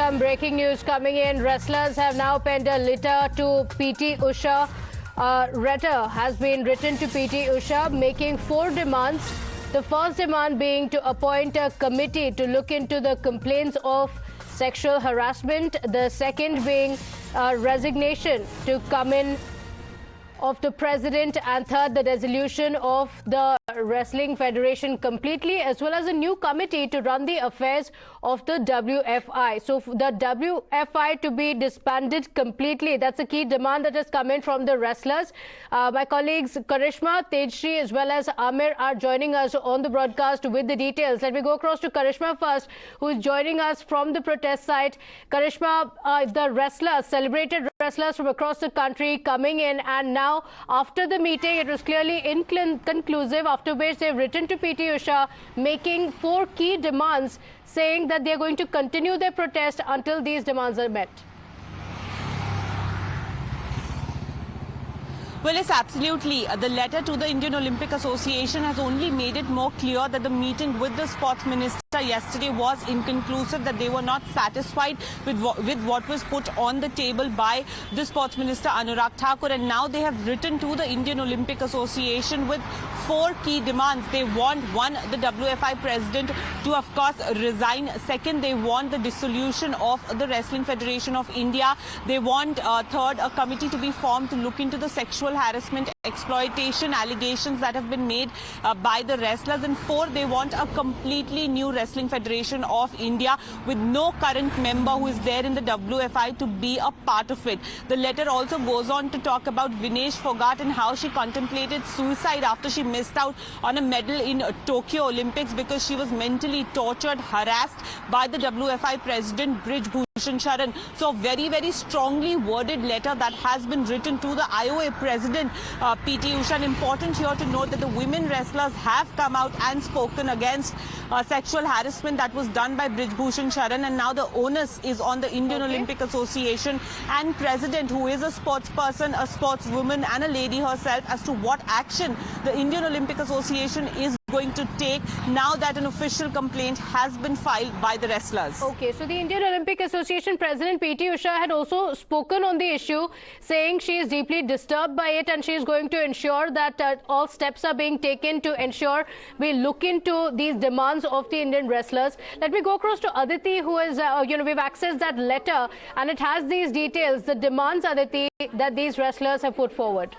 some breaking news coming in. Wrestlers have now penned a letter to PT Usha. A letter has been written to PT Usha making 4 demands. The first demand being to appoint a committee to look into the complaints of sexual harassment. The second being resignation to come in of the president, and third, the dissolution of the Wrestling Federation completely, as well as a new committee to run the affairs of the WFI. So the WFI to be disbanded completely. That's a key demand that has come in from the wrestlers. My colleagues Karishma, Tejshri, as well as Amir are joining us on the broadcast with the details. Let me go across to Karishma first, who is joining us from the protest site. Karishma, the wrestlers, celebrated wrestlers from across the country coming in, and now after the meeting, it was clearly inconclusive, after which they've written to PT Usha making 4 key demands, saying that they're going to continue their protest until these demands are met. Well, yes, absolutely. The letter to the Indian Olympic Association has only made it more clear that the meeting with the sports minister yesterday was inconclusive, that they were not satisfied with what was put on the table by the sports minister Anurag Thakur, and now they have written to the Indian Olympic Association with 4 key demands. They want, one, the WFI president to, of course, resign. Second, they want the dissolution of the Wrestling Federation of India. They want, third, a committee to be formed to look into the sexual harassment, exploitation allegations that have been made by the wrestlers, and 4, they want a completely new Wrestling Federation of India with no current member who is there in the WFI to be a part of it. The letter also goes on to talk about Vinesh Phogat and how she contemplated suicide after she missed out on a medal in Tokyo Olympics because she was mentally tortured, harassed by the WFI president Brij Bhushan Sharan. So a very, very strongly worded letter that has been written to the IOA President PT Usha. And important here to note that the women wrestlers have come out and spoken against sexual harassment that was done by Brijbhushan Sharan, and now the onus is on the Indian Olympic Association and President, who is a sports person, a sportswoman and a lady herself, as to what action the Indian Olympic Association is going to take now that an official complaint has been filed by the wrestlers. Okay, so the Indian Olympic Association President PT Usha had also spoken on the issue, saying she is deeply disturbed by it and she is going to ensure that all steps are being taken to ensure we look into these demands of the Indian wrestlers. Let me go across to Aditi, who is, we've accessed that letter and it has these details, the demands, Aditi, that these wrestlers have put forward.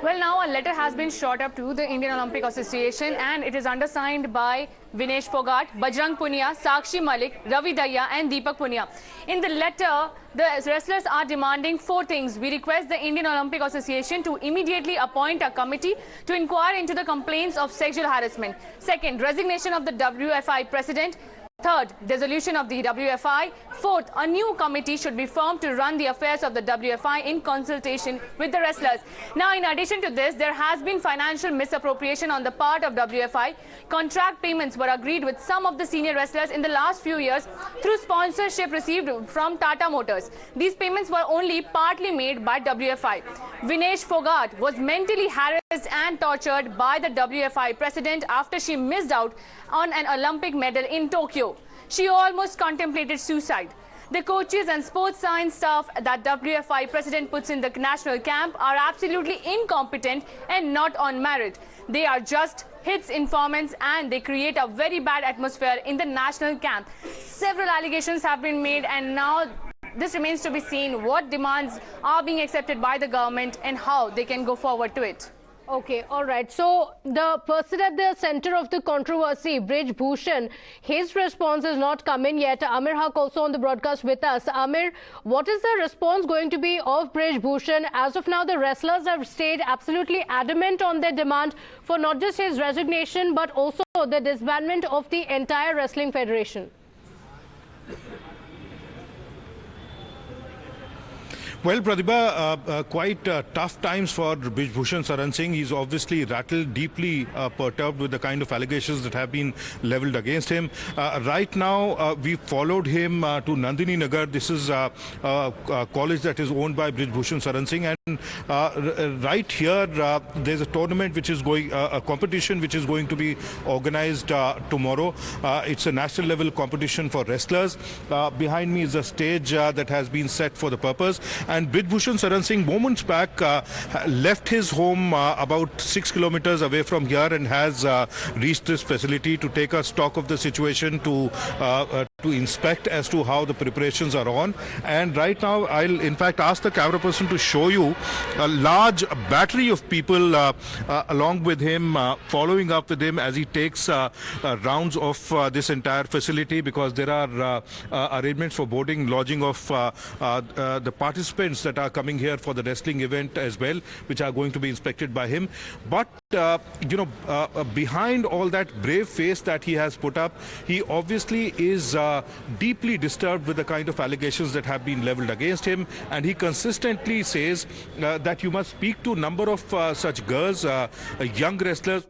Well, now a letter has been shot up to the Indian Olympic Association and it is undersigned by Vinesh Phogat, Bajrang Punia, Sakshi Malik, Ravi Dahiya and Deepak Punia. In the letter, the wrestlers are demanding 4 things. We request the Indian Olympic Association to immediately appoint a committee to inquire into the complaints of sexual harassment. Second, resignation of the WFI president. Third, dissolution of the WFI. Fourth, a new committee should be formed to run the affairs of the WFI in consultation with the wrestlers. Now, in addition to this, there has been financial misappropriation on the part of WFI. Contract payments were agreed with some of the senior wrestlers in the last few years through sponsorship received from Tata Motors. These payments were only partly made by WFI. Vinesh Phogat was mentally harassed and tortured by the WFI president after she missed out on an Olympic medal in Tokyo. She almost contemplated suicide. The coaches and sports science staff that WFI president puts in the national camp are absolutely incompetent and not on merit. They are just hits informants and they create a very bad atmosphere in the national camp. Several allegations have been made and now this remains to be seen what demands are being accepted by the government and how they can go forward to it. Okay, all right. So the person at the center of the controversy, Brij Bhushan, his response has not come in yet. Amir Haq also on the broadcast with us. Amir, what is the response going to be of Brij Bhushan? As of now, the wrestlers have stayed absolutely adamant on their demand for not just his resignation, but also the disbandment of the entire Wrestling Federation. Well, Pratibha, quite tough times for Brijbhushan Sharan Singh. He's obviously rattled, deeply perturbed with the kind of allegations that have been leveled against him. Right now, we followed him to Nandini Nagar. This is a college that is owned by Brijbhushan Sharan Singh. And Right here, there's a tournament which is going, a competition which is going to be organized tomorrow. It's a national level competition for wrestlers. Behind me is a stage that has been set for the purpose. And Brijbhushan Sharan Singh moments back left his home about 6 kilometers away from here and has reached this facility to take a stock of the situation, to inspect as to how the preparations are on. And right now, I'll in fact ask the camera person to show you a large battery of people along with him, following up with him as he takes rounds of this entire facility, because there are arrangements for boarding, lodging of the participants that are coming here for the wrestling event as well, which are going to be inspected by him. But behind all that brave face that he has put up, he obviously is deeply disturbed with the kind of allegations that have been leveled against him, and he consistently says that you must speak to a number of such girls, young wrestlers.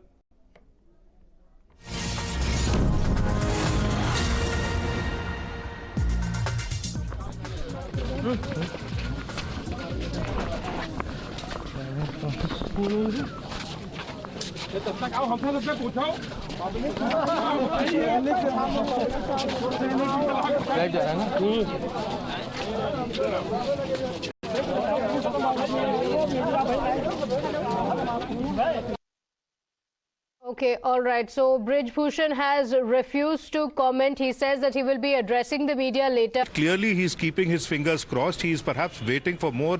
Okay, all right. So Brij Bhushan has refused to comment. He says that he will be addressing the media later. Clearly, he's keeping his fingers crossed. He is perhaps waiting for more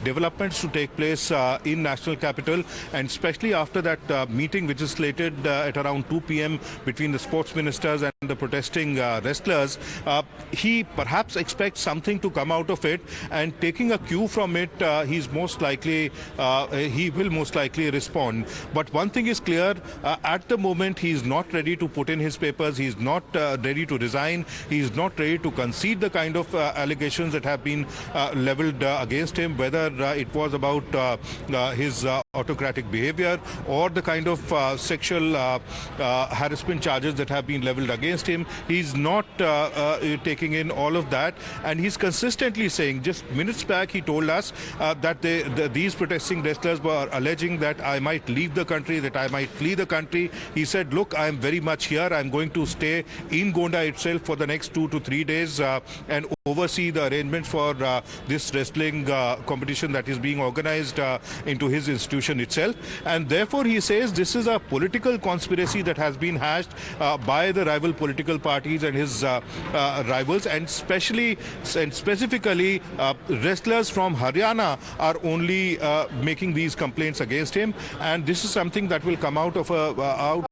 developments to take place in national capital, and especially after that meeting which is slated at around 2 p.m. between the sports ministers and the protesting wrestlers. He perhaps expects something to come out of it, and taking a cue from it, he will most likely respond. But one thing is clear. At the moment, he is not ready to put in his papers. He is not ready to resign. He is not ready to concede the kind of allegations that have been leveled against him, whether it was about his autocratic behavior or the kind of sexual harassment charges that have been leveled against him. He's not taking in all of that, and he's consistently saying, just minutes back he told us that these protesting wrestlers were alleging that I might leave the country, that I might flee the country. He said, look, I am very much here. I'm going to stay in Gonda itself for the next 2 to 3 days and oversee the arrangements for this wrestling competition that is being organized into his institution itself. And therefore, he says this is a political conspiracy that has been hashed by the rival political parties and his rivals, and specifically wrestlers from Haryana are only making these complaints against him. And this is something that will come out of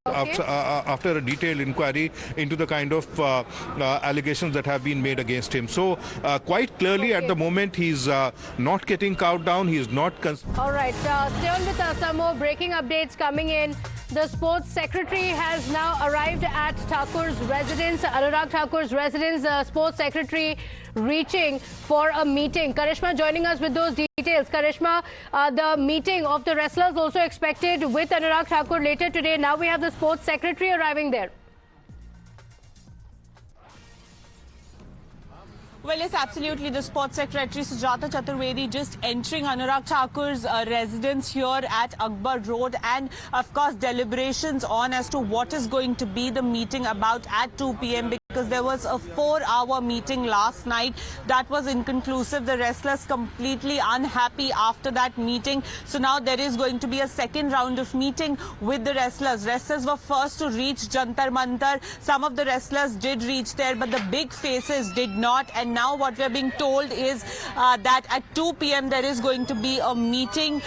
after a detailed inquiry into the kind of allegations that have been made against him. So quite clearly at the moment he's not getting cowed down. He is not. All right, stay on with us. Some more breaking updates coming in. The sports secretary has now arrived at Thakur's residence, Anurag Thakur's residence. The sports secretary reaching for a meeting. Karishma joining us with those details. Karishma, the meeting of the wrestlers also expected with Anurag Thakur later today. Now we have the sports secretary arriving there. Well, yes, absolutely. The Sports Secretary Sujata Chaturvedi just entering Anurag Thakur's residence here at Akbar Road, and of course deliberations on as to what is going to be the meeting about at 2 p.m. because there was a 4-hour meeting last night that was inconclusive. The wrestlers completely unhappy after that meeting. So now there is going to be a second round of meeting with the wrestlers. Wrestlers were first to reach Jantar Mantar. Some of the wrestlers did reach there, but the big faces did not. And now what we're being told is that at 2 p.m. there is going to be a meeting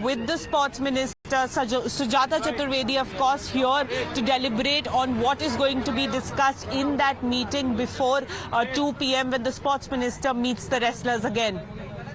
with the Sports Minister Sujata Chaturvedi, of course, here to deliberate on what is going to be discussed in that meeting before 2 p.m. when the Sports Minister meets the wrestlers again.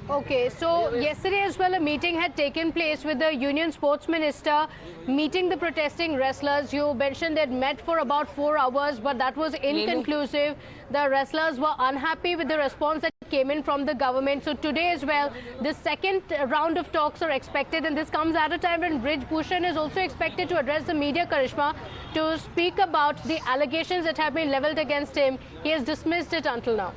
Okay, so yesterday as well a meeting had taken place with the Union Sports Minister meeting the protesting wrestlers. You mentioned they'd met for about 4 hours, but that was inconclusive. The wrestlers were unhappy with the response that came in from the government. So today as well, the second round of talks are expected, and this comes at a time when Brij Bhushan is also expected to address the media, Karishma, to speak about the allegations that have been leveled against him. He has dismissed it until now.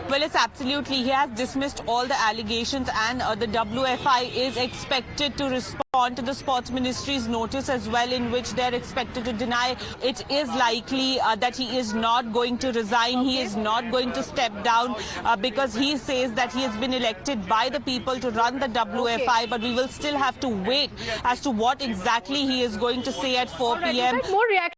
Well, it's absolutely. He has dismissed all the allegations, and the WFI is expected to respond to the Sports Ministry's notice as well, in which they're expected to deny. It is likely that he is not going to resign. He is not going to step down because he says that he has been elected by the people to run the WFI, but we will still have to wait as to what exactly he is going to say at 4 p.m. More reaction.